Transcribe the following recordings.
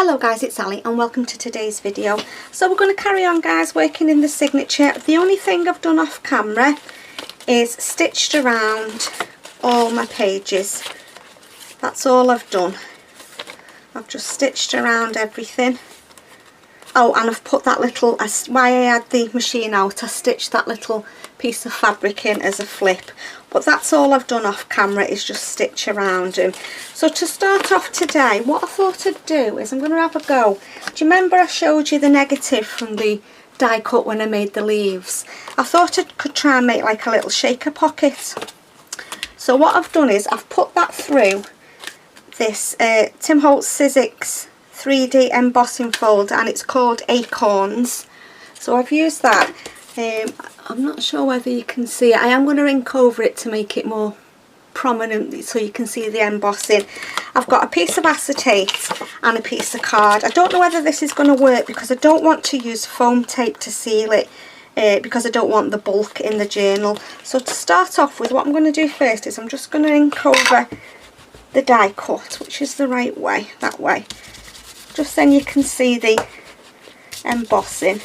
Hello guys, it's Ali and welcome to today's video. So we're going to carry on guys working in the signature. The only thing I've done off camera is stitched around all my pages. That's all I've done. I've just stitched around everything. Oh, and I've put that little, why I had the machine out, I stitched that little piece of fabric in as a flip. But that's all I've done off camera, is just stitch around them. So to start off today, what I thought I'd do is I'm going to have a go. Do you remember I showed you the negative from the die cut when I made the leaves? I thought I could try and make like a little shaker pocket. So what I've done is I've put that through this Tim Holtz Sizzix 3D embossing folder, and it's called Acorns. So I've used that. I'm not sure whether you can see it. I am going to ink over it to make it more prominent so you can see the embossing. I've got a piece of acetate and a piece of card. I don't know whether this is going to work because I don't want to use foam tape to seal it because I don't want the bulk in the journal. So to start off with, what I'm going to do first is I'm just going to ink over the die cut, which is the right way, that way. Just then you can see the embossing.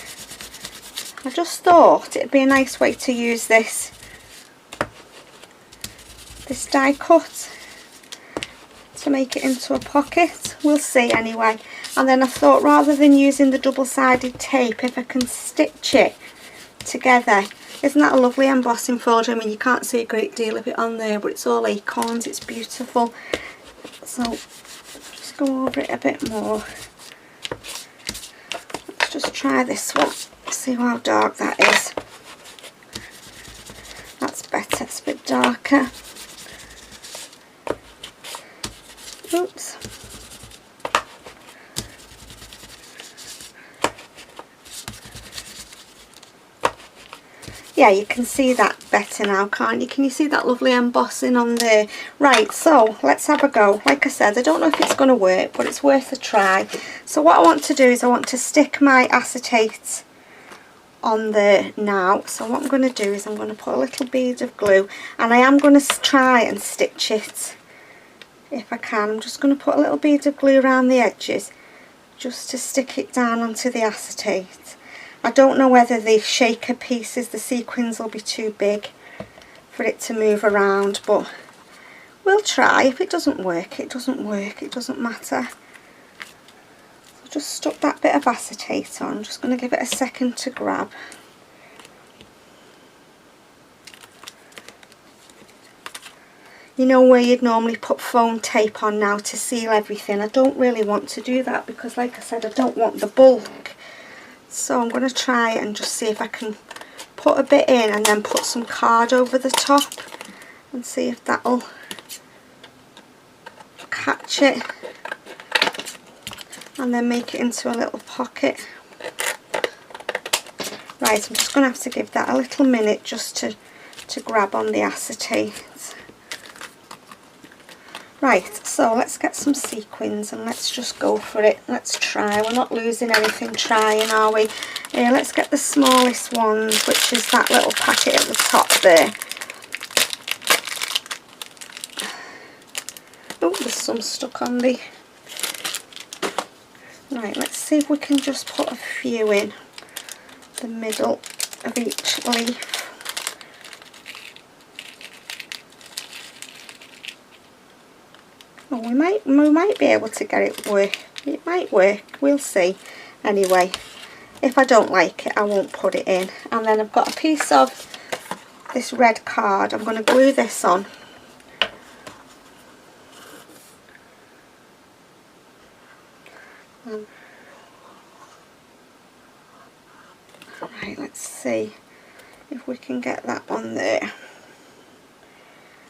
I just thought it'd be a nice way to use this die cut to make it into a pocket. We'll see anyway. And then I thought, rather than using the double-sided tape, if I can stitch it together. Isn't that a lovely embossing folder? I mean, you can't see a great deal of it on there, but it's all acorns. It's beautiful. So just go over it a bit more. Let's just try this one. See how dark that is. That's better. It's a bit darker. Oops. Yeah, you can see that better now, can't you? Can you see that lovely embossing on there? Right, so let's have a go. Like I said, I don't know if it's going to work, but it's worth a try. So what I want to do is I want to stick my acetate on there now. So what I'm going to do is I'm going to put a little bead of glue, and I am going to try and stitch it if I can. I'm just going to put a little bead of glue around the edges just to stick it down onto the acetate. I don't know whether the shaker pieces, the sequins, will be too big for it to move around, but we'll try. If it doesn't work, it doesn't work. It doesn't matter. So just stuck that bit of acetate on. I'm just going to give it a second to grab. You know where you'd normally put foam tape on now to seal everything? I don't really want to do that because, like I said, I don't want the bulk. So I'm going to try and just see if I can put a bit in and then put some card over the top and see if that'll catch it, and then make it into a little pocket. Right, I'm just going to have to give that a little minute just to grab on the acetate. Right, so let's get some sequins and let's just go for it. Let's try. We're not losing anything trying, are we? Let's get the smallest ones, which is that little packet at the top there. Oh, there's some stuck on the... Right, let's see if we can just put a few in the middle of each leaf. Oh, we might be able to get it work. It might work. We'll see. Anyway, if I don't like it, I won't put it in. And then I've got a piece of this red card. I'm going to glue this on. Right, let's see if we can get that on there.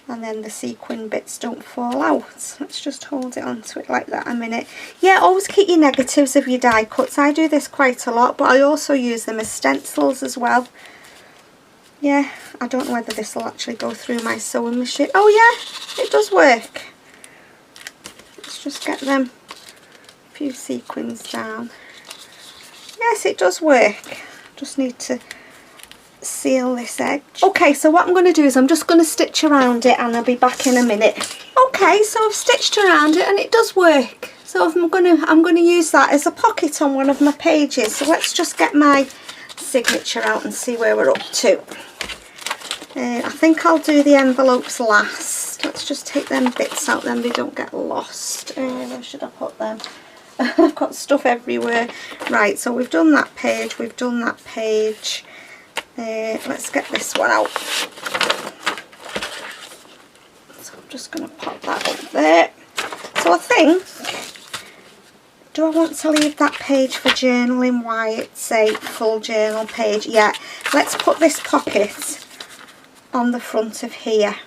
And then the sequin bits don't fall out. Let's just hold it onto it like that a minute. Yeah, always keep your negatives of your die cuts. I do this quite a lot, but I also use them as stencils as well. Yeah, I don't know whether this will actually go through my sewing machine. Oh yeah, it does work. Let's just get them a few sequins down. Yes, it does work. Just need to seal this edge. Okay, so what I'm going to do is I'm just going to stitch around it and I'll be back in a minute. Okay, so I've stitched around it and it does work. So I'm gonna use that as a pocket on one of my pages. So let's just get my signature out and see where we're up to. I think I'll do the envelopes last. Let's just take them bits out, then they don't get lost. Where should I put them? I've got stuff everywhere. Right, so we've done that page, we've done that page. Let's get this one out. So I'm just going to pop that up there. So I think, do I want to leave that page for journaling? Why it's a full journal page? Yeah, let's put this pocket on the front of here.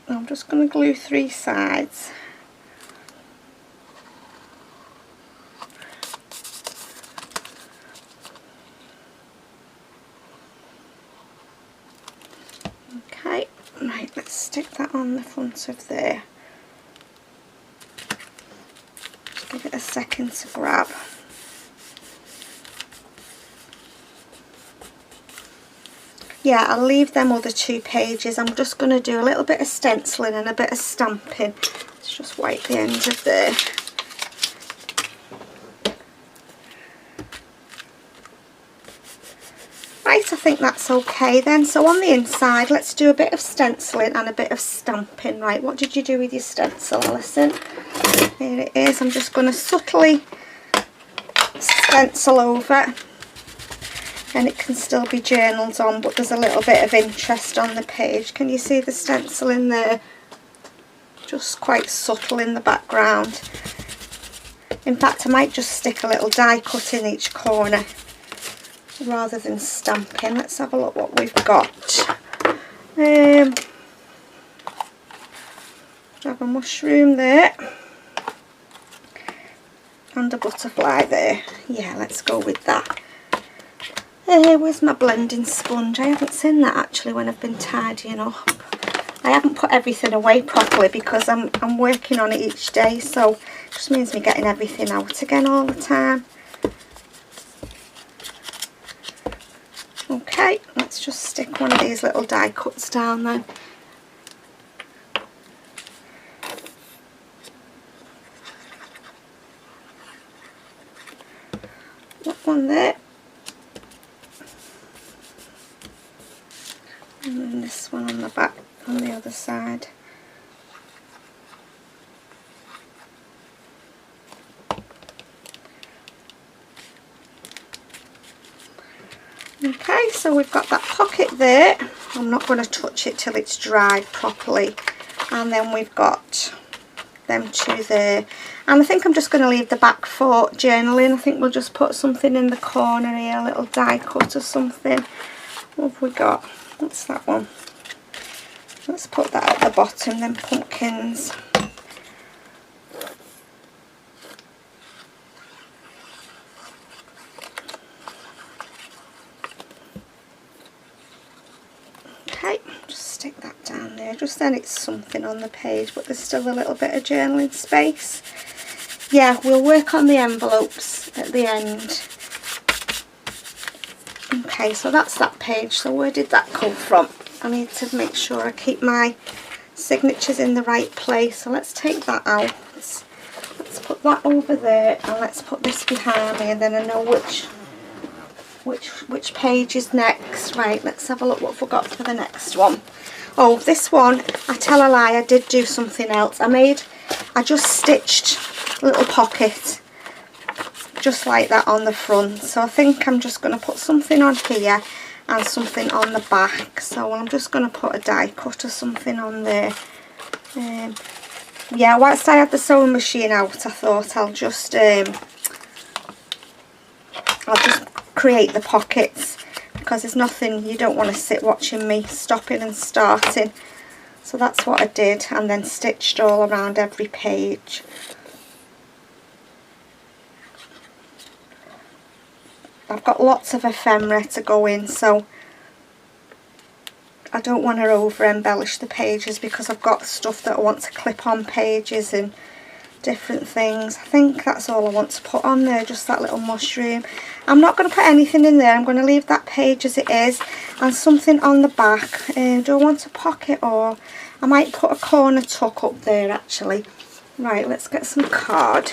I'm just going to glue 3 sides. Okay, right, let's stick that on the front of there. Just give it a second to grab. Yeah, I'll leave them other 2 pages. I'm just going to do a little bit of stenciling and a bit of stamping. Let's just wipe the ends of there. Right, I think that's okay then. So on the inside, let's do a bit of stenciling and a bit of stamping. Right, what did you do with your stencil, Alison? Here it is. I'm just going to subtly stencil over. And it can still be journaled on, but there's a little bit of interest on the page. Can you see the stencil in there? Just quite subtle in the background. In fact, I might just stick a little die cut in each corner rather than stamping. Let's have a look what we've got. Have a mushroom there and a butterfly there. Yeah, let's go with that. Where's my blending sponge? I haven't seen that actually when I've been tidying up. I haven't put everything away properly because I'm working on it each day, so it just means me getting everything out again all the time. Okay, let's just stick one of these little die cuts down then. That one there. And then this one on the back on the other side. Okay, so we've got that pocket there. I'm not going to touch it till it's dried properly. And then we've got them 2 there. And I think I'm just going to leave the back for journaling. I think we'll just put something in the corner here, a little die cut or something. What have we got? What's that one? Let's put that at the bottom, then pumpkins. Okay, just stick that down there. Just then it's something on the page, but there's still a little bit of journaling space. Yeah, we'll work on the envelopes at the end. Okay, so that's that page. So where did that come from? I need to make sure I keep my signatures in the right place. So let's take that out. Let's put that over there, and let's put this behind me, and then I know which page is next. Right, let's have a look what I forgot for the next one. Oh, this one, I tell a lie, I did do something else. I just stitched a little pocket just like that on the front. So I think I'm just going to put something on here and something on the back. So I'm just going to put a die cut or something on there. Yeah, whilst I had the sewing machine out, I thought I'll just create the pockets, because there's nothing, you don't want to sit watching me stopping and starting. So that's what I did, and then stitched all around every page. I've got lots of ephemera to go in, so I don't want to over embellish the pages, because I've got stuff that I want to clip on pages and different things. I think that's all I want to put on there, just that little mushroom. I'm not going to put anything in there. I'm going to leave that page as it is, and something on the back. Do I want a pocket, or I might put a corner tuck up there actually. Right, let's get some card.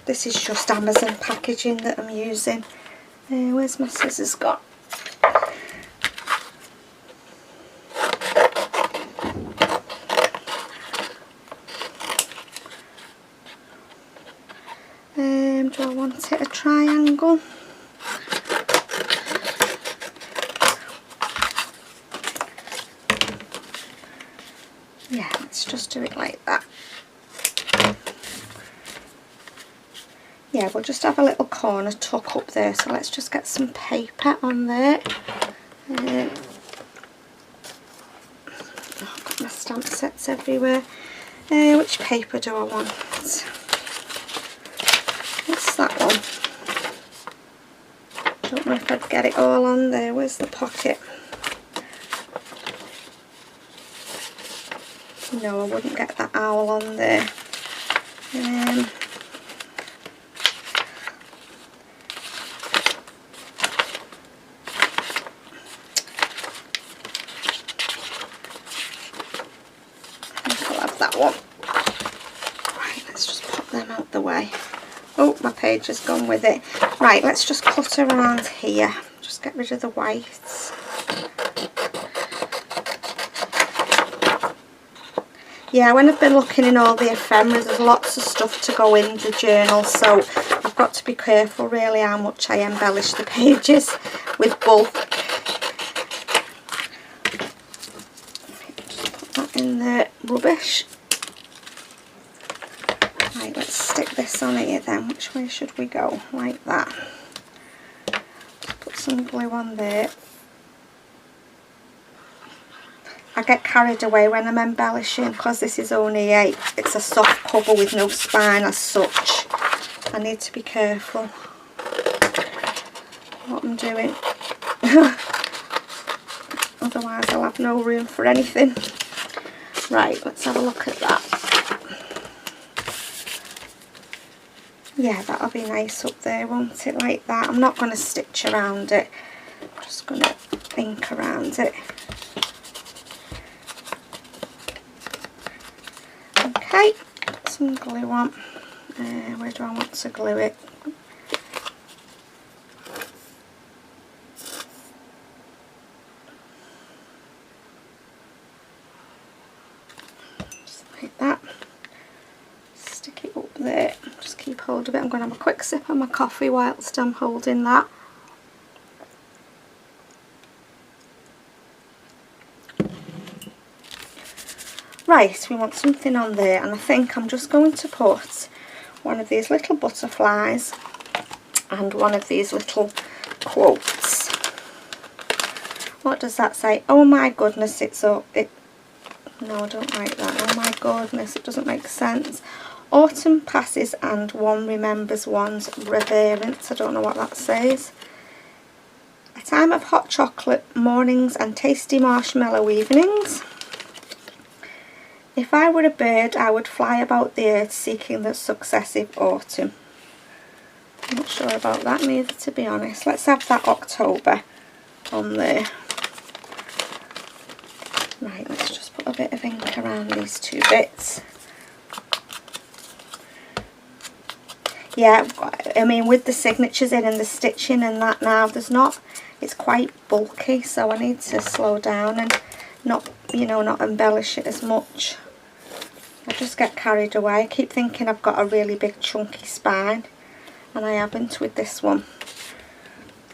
This is just Amazon packaging that I'm using. Where's my scissors gone? Do I want it a triangle? Yeah, let's just do it like that. Yeah, we'll just have a little corner tuck up there, so let's just get some paper on there. Oh, I've got my stamp sets everywhere. Which paper do I want? What's that one? Don't know if I'd get it all on there. Where's the pocket? No, I wouldn't get that owl on there. I'll have that one. Right, let's just pop them out the way. Oh, my page has gone with it. Right, let's just cut around here. Just get rid of the whites. Yeah, when I've been looking in all the ephemeras, there's lots of stuff to go in the journal, so I've got to be careful really how much I embellish the pages with bulk. Just put that in there. Rubbish. Right, let's stick this on here then. Which way should we go? Like that. Just put some glue on there. I get carried away when I'm embellishing because this is only it's a soft cover with no spine as such. I need to be careful what I'm doing. Otherwise I'll have no room for anything. Right, let's have a look at that. Yeah, that'll be nice up there, won't it? Like that. I'm not going to stitch around it. I'm just going to ink around it. Okay, put some glue on. Where do I want to glue it? Just like that. Stick it up there. Just keep hold of it. I'm going to have a quick sip of my coffee whilst I'm holding that. Right, we want something on there, and I think I'm just going to put one of these little butterflies and one of these little quotes. What does that say? Oh my goodness, no, I don't like that. Oh my goodness, it doesn't make sense. Autumn passes and one remembers one's reverence. I don't know what that says. A time of hot chocolate mornings and tasty marshmallow evenings. If I were a bird, I would fly about the earth seeking the successive autumn. I'm not sure about that neither, to be honest. Let's have that October on there. Right, let's just put a bit of ink around these two bits. Yeah, I mean, with the signatures in and the stitching and that now, it's quite bulky, so I need to slow down and not embellish it as much. I just get carried away. I keep thinking I've got a really big chunky spine, and I haven't with this one.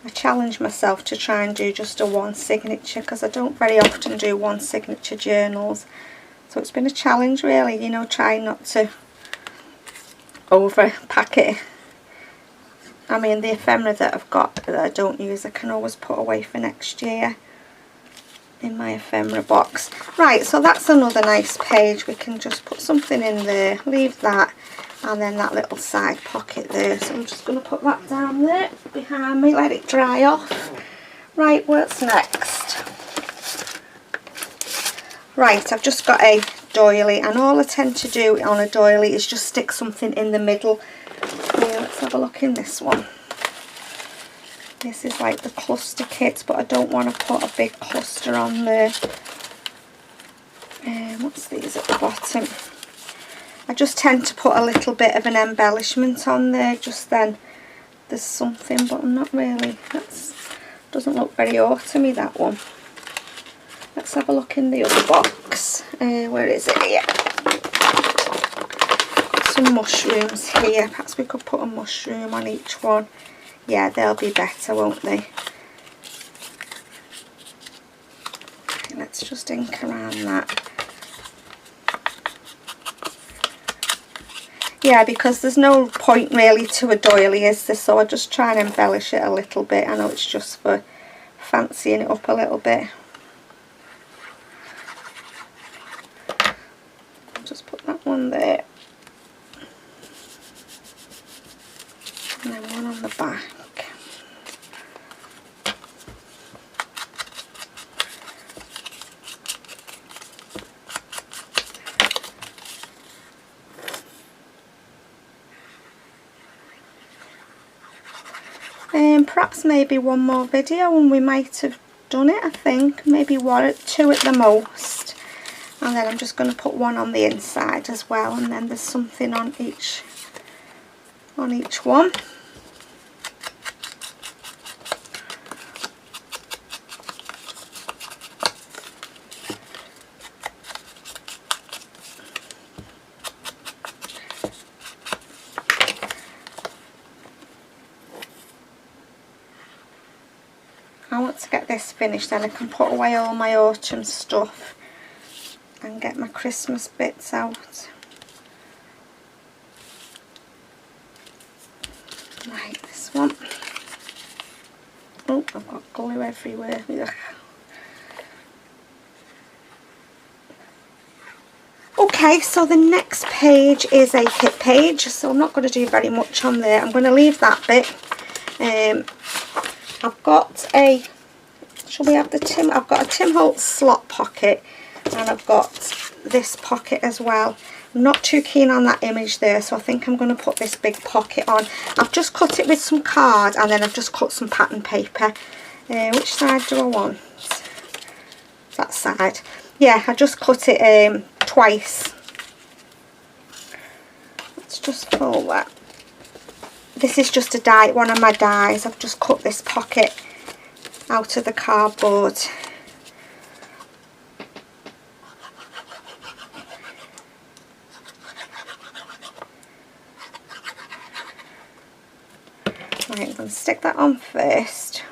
I challenge myself to try and do just a one signature because I don't very often do one signature journals. So it's been a challenge really, trying not to overpack it. I mean, the ephemera that I've got that I don't use, I can always put away for next year in my ephemera box. Right, so that's another nice page. We can just put something in there, leave that, and then that little side pocket there. So I'm just going to put that down there behind me, let it dry off. Right, what's next? Right, I've just got a doily, and all I tend to do on a doily is just stick something in the middle. Yeah, let's have a look in this one. This is like the cluster kits, but I don't want to put a big cluster on there. What's these at the bottom? I just tend to put a little bit of an embellishment on there just then there's something, but I'm not really, that doesn't look very autumny, that one. Let's have a look in the other box. Where is it here? Got some mushrooms here. Perhaps we could put a mushroom on each one. Yeah, they'll be better, won't they? Okay, let's just ink around that. Yeah, because there's no point really to a doily, is there? So I just try and embellish it a little bit. I know it's just for fancying it up a little bit. I'll just put that one there. And then one on the back. Perhaps maybe one more video and we might have done it, I think. Maybe two at the most. And then I'm just going to put one on the inside as well, and then there's something on each one. I want to get this finished, then I can put away all my autumn stuff and get my Christmas bits out. Right, this one. Oh, I've got glue everywhere. Ugh. Okay, so the next page is a hip page, so I'm not going to do very much on there. I'm going to leave that bit. I've got a, shall we have the Tim? I've got a Tim Holtz slot pocket, and I've got this pocket as well. I'm not too keen on that image there, so I think I'm going to put this big pocket on. I've just cut it with some card, and then I've just cut some pattern paper. Which side do I want? That side. Yeah, I just cut it twice. Let's just fold that. This is just a die, one of my dies. I've just cut this pocket out of the cardboard. Right, I'm going to stick that on first.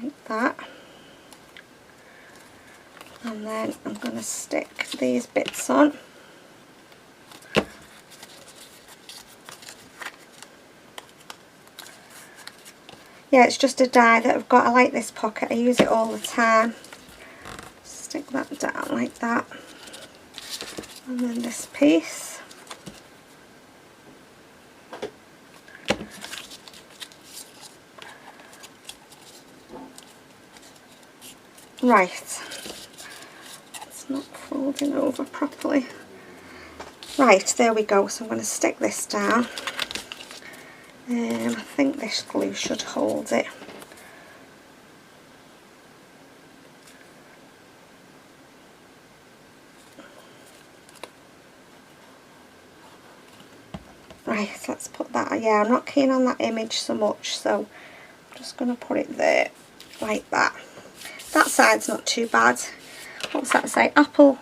Like that. And then I'm going to stick these bits on. Yeah, it's just a die that I've got. I like this pocket. I use it all the time. Stick that down like that. And then this piece. Right. Not folding over properly. Right, there we go. So I'm going to stick this down. I think this glue should hold it. Right, let's put that. Yeah, I'm not keen on that image so much, so I'm just going to put it there like that. That side's not too bad. What's that say? Apple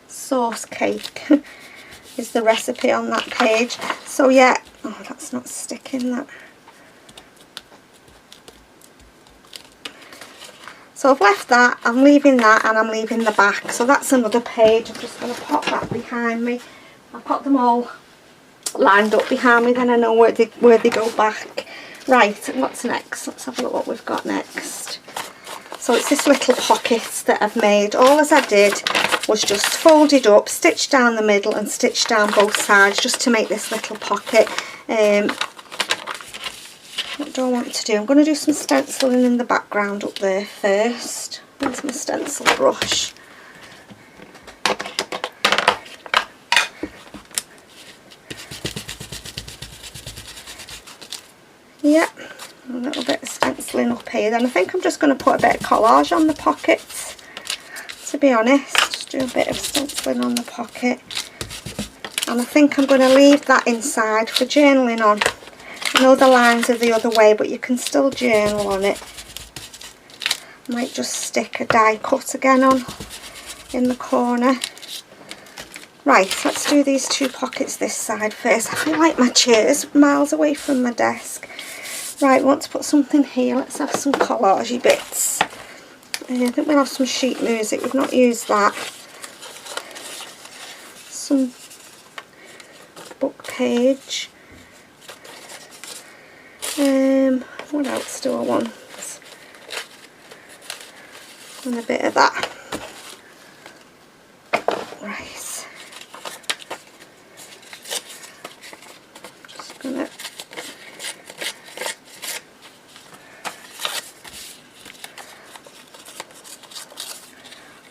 sauce cake is the recipe on that page. So yeah, oh, that's not sticking, that. So I've left that, I'm leaving that, and I'm leaving the back. So that's another page. I'm just going to pop that behind me. I've got them all lined up behind me, then I know where they go back. Right, what's next? Let's have a look what we've got next. So it's this little pocket that I've made. All as I did was just fold it up, stitch down the middle and stitch down both sides just to make this little pocket. What do I want to do? I'm going to do some stenciling in the background up there first. Where's my stencil brush? Yep, a little bit of stenciling up page, and I think I'm just going to put a bit of collage on the pockets, to be honest. Just do a bit of stenciling on the pocket, and I think I'm going to leave that inside for journaling on. I know the lines are the other way, but you can still journal on it. I might just stick a die cut again on in the corner. Right, let's do these two pockets this side first. I feel like my chair's miles away from my desk. Right, I want to put something here. Let's have some collagey bits. I think we'll have some sheet music. We've not used that. Some book page. What else do I want? And a bit of that. Right.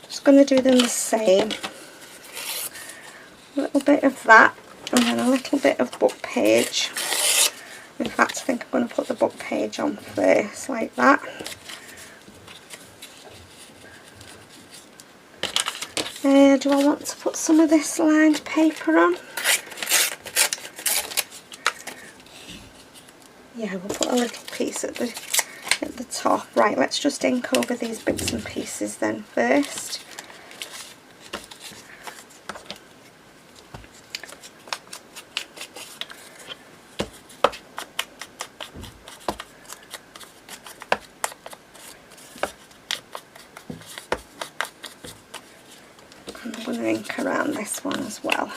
Just gonna do them the same. A little bit of that, and then a little bit of book page. In fact, I think I'm going to put the book page on first, like that. Do I want to put some of this lined paper on? Yeah, we'll put a little piece at the top. Right, let's just ink over these bits and pieces then first. I'm going to ink around this one as well.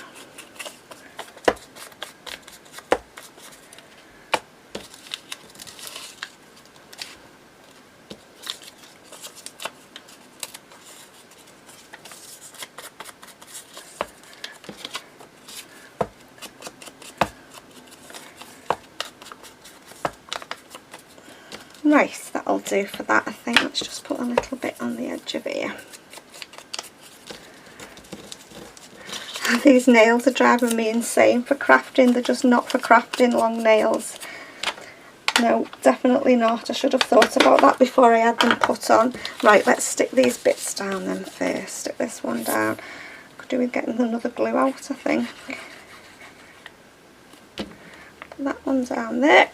Right, that'll do for that, I think. Let's just put a little bit on the edge of here. These nails are driving me insane for crafting. They're just not for crafting, long nails. No, definitely not. I should have thought about that before I had them put on. Right, let's stick these bits down then first. Stick this one down. Could do with getting another glue out, I think. Put that one down there.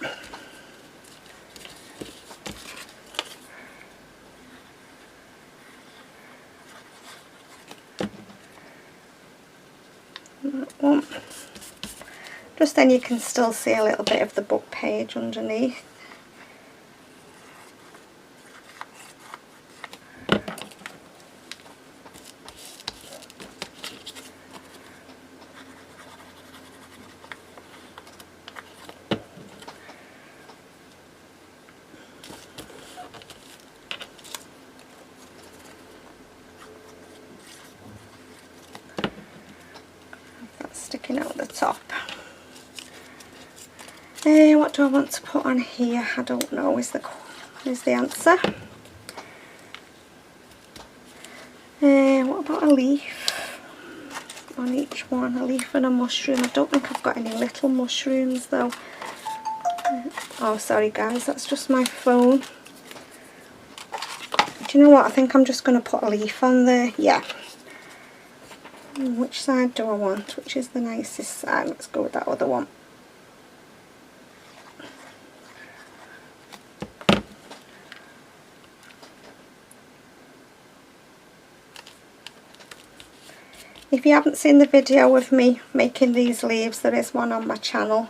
That one. Just then you can still see a little bit of the book page underneath. Sticking out the top. What do I want to put on here? I don't know, is the answer. What about a leaf on each one? A leaf and a mushroom. I don't think I've got any little mushrooms though. Oh, sorry guys, that's just my phone. Do you know what? I think I'm just going to put a leaf on there. Yeah. Which side do I want? Which is the nicest side? Let's go with that other one. If you haven't seen the video of me making these leaves, there is one on my channel.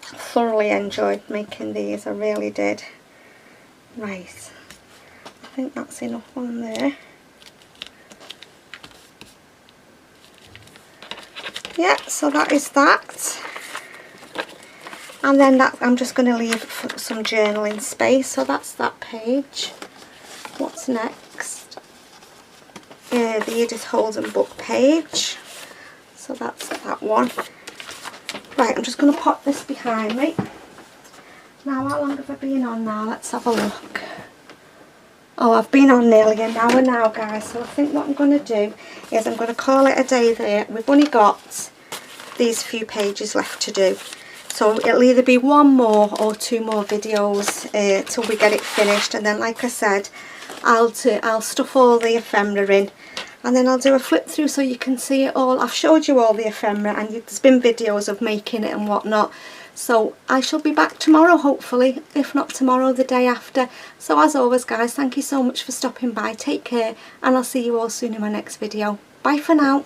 Thoroughly enjoyed making these, I really did. Right, I think that's enough on there. Yeah, so that is that. And then that I'm just going to leave for some journaling space. So that's that page. What's next? The Edith Holden book page. So that's that one. Right, I'm just going to pop this behind me. Now, how long have I been on now? Let's have a look. Oh, I've been on nearly an hour now, guys. So I think what I'm going to do is I'm going to call it a day there. We've only got these few pages left to do. So it'll either be one more or two more videos till we get it finished, and then like I said, I'll stuff all the ephemera in, and then I'll do a flip through so you can see it all. I've showed you all the ephemera, and there's been videos of making it and whatnot. So I shall be back tomorrow, hopefully, if not tomorrow, the day after. So as always guys, thank you so much for stopping by. Take care, and I'll see you all soon in my next video. Bye for now.